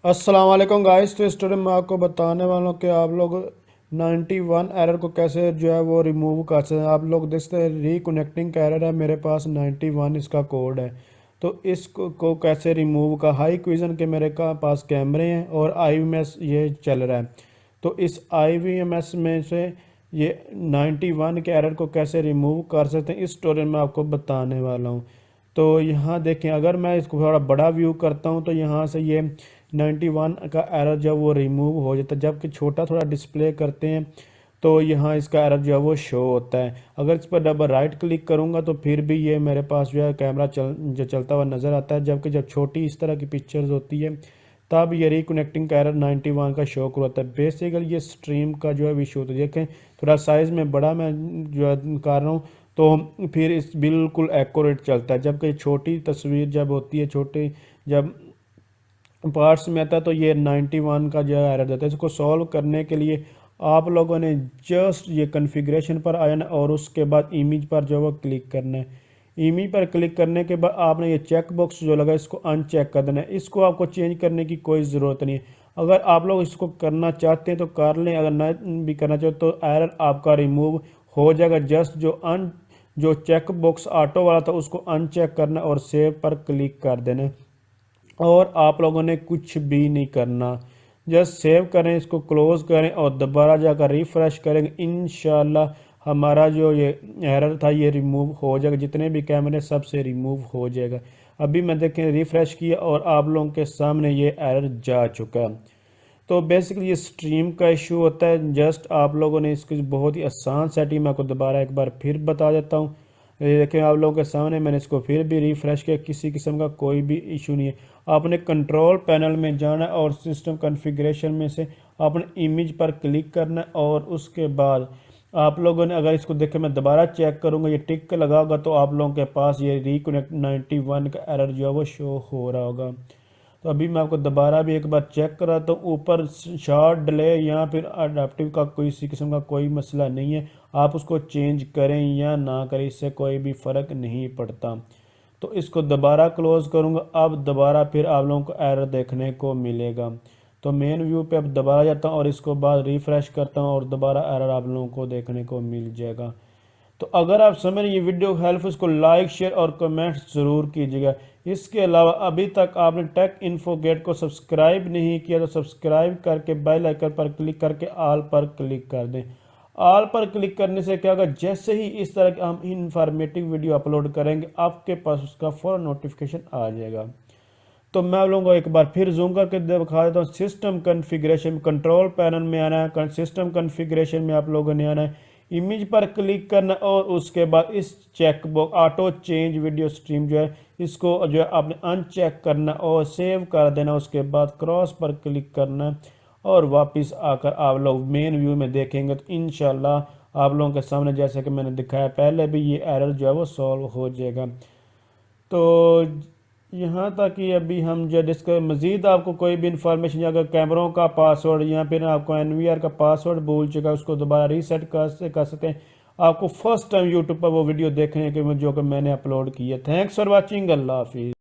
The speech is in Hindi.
अस्सलाम वालेकुम गाइस। तो इस ट्यूटोरियल में आपको बताने वाला हूँ कि आप लोग 91 एरर को कैसे जो है वो रिमूव कर सकते हैं। आप लोग देखते हैं रिकनेक्टिंग का एरर है, मेरे पास 91 इसका कोड है। तो इसको को कैसे रिमूव का हाईक्विजन के मेरे पास कैमरे हैं और ivms ये चल रहा है। तो इस ivms में से ये 91 के एरर को कैसे रिमूव कर सकते हैं इस ट्यूटोरियल में आपको बताने वाला हूँ। तो यहाँ देखें, अगर मैं इसको थोड़ा बड़ा व्यू करता हूँ तो यहाँ से ये 91 का एरर जब वो रिमूव हो जाता है, जबकि छोटा थोड़ा डिस्प्ले करते हैं तो यहाँ इसका एरर जो है वो शो होता है। अगर इस पर डबल राइट क्लिक करूँगा तो फिर भी ये मेरे पास जो है कैमरा चलता हुआ नज़र आता है, जबकि जब छोटी इस तरह की पिक्चर्स होती है तब ये रिकनेक्टिंग का एरर 91 का शो होता है। बेसिकली ये स्ट्रीम का जो है इशू होता है। देखें थोड़ा साइज़ में बड़ा मैं जो है कर रहा हूँ तो फिर इस बिल्कुल एक्यूरेट चलता है, जबकि छोटी तस्वीर जब होती है, छोटी जब पार्ट्स में आता है तो ये 91 का जो है एरर देता है। इसको सॉल्व करने के लिए आप लोगों ने जस्ट ये कॉन्फ़िगरेशन पर आना और उसके बाद इमेज पर जो वो क्लिक करना है। इमेज पर क्लिक करने के बाद आपने ये चेक बॉक्स जो लगा इसको अनचेक कर देना है। इसको आपको चेंज करने की कोई ज़रूरत नहीं है। अगर आप लोग इसको करना चाहते हैं तो कर लें, अगर ना भी करना चाहते तो एरर आपका रिमूव हो जाएगा। जस्ट जो चेक बॉक्स ऑटो वाला था उसको अनचेक करना और सेव पर क्लिक कर देना और आप लोगों ने कुछ भी नहीं करना। जस्ट सेव करें, इसको क्लोज करें और दोबारा जाकर रिफ़्रेश करेंगे। इंशाल्लाह हमारा जो ये एरर था ये रिमूव हो जाएगा, जितने भी कैमरे सब से रिमूव हो जाएगा। अभी मैं देखें रिफ़्रेश किया और आप लोगों के सामने ये एरर जा चुका है। तो बेसिकली ये स्ट्रीम का इशू होता है। जस्ट आप लोगों ने इसकी बहुत ही आसान सेटिंग मैं आपको दोबारा एक बार फिर बता देता हूँ। ये देखें आप लोगों के सामने मैंने इसको फिर भी रिफ़्रेश किया, किसी किस्म का कोई भी इशू नहीं है। आपने कंट्रोल पैनल में जाना और सिस्टम कॉन्फ़िगरेशन में से आपने इमेज पर क्लिक करना और उसके बाद आप लोगों ने अगर इसको देखें, मैं दोबारा चेक करूँगा, ये टिक लगा होगा तो आप लोगों के पास ये रिकनेक्ट 91 का एरर जो है वो शो हो रहा होगा। तो अभी मैं आपको दोबारा भी एक बार चेक कराता हूँ। ऊपर शॉर्ट डिले या फिर अडेप्टिव का कोई किसी किस्म का कोई मसला नहीं है, आप उसको चेंज करें या ना करें इससे कोई भी फ़र्क नहीं पड़ता। तो इसको दोबारा क्लोज़ करूँगा, अब दोबारा फिर आप लोगों को एरर देखने को मिलेगा। तो मेन व्यू पे अब दोबारा जाता हूँ और इसको बाद रिफ़्रेश करता हूँ और दोबारा एरर आप लोगों को देखने को मिल जाएगा। तो अगर आप समझ ये वीडियो हेल्प, इसको लाइक शेयर और कमेंट ज़रूर कीजिएगा। इसके अलावा अभी तक आपने टेक इन्फो गेट को सब्सक्राइब नहीं किया तो सब्सक्राइब करके बेल आइकन पर क्लिक करके ऑल पर क्लिक कर दें। ऑल पर क्लिक करने से क्या होगा, जैसे ही इस तरह के हम इंफॉर्मेटिव वीडियो अपलोड करेंगे आपके पास उसका फ़ौरन नोटिफिकेशन आ जाएगा। तो मैं आप लोगों को एक बार फिर जूम करके दिखा देता हूँ। सिस्टम कॉन्फ़िगरेशन कंट्रोल पैनल में आना है, सिस्टम कॉन्फ़िगरेशन में आप लोगों ने आना है, इमेज पर क्लिक करना और उसके बाद इस check box auto change video stream जो है इसको जो है आपने अनचेक करना और सेव कर देना। उसके बाद क्रॉस पर क्लिक करना और वापस आकर आप लोग मेन व्यू में देखेंगे तो इंशाल्लाह आप लोगों के सामने जैसे कि मैंने दिखाया पहले भी ये एरर जो है वो सॉल्व हो जाएगा। तो यहाँ तक कि अभी हम जो डिस्कस मज़ीद आपको कोई भी इंफॉर्मेशन, अगर कैमरों का पासवर्ड या फिर आपको एनवीआर का पासवर्ड भूल चुका है उसको दोबारा रीसेट कर सकते हैं। आपको फर्स्ट टाइम यूट्यूब पर वो वीडियो देखने के जो कि मैंने अपलोड की है। Thanks for watching. अल्लाह हाफिज़।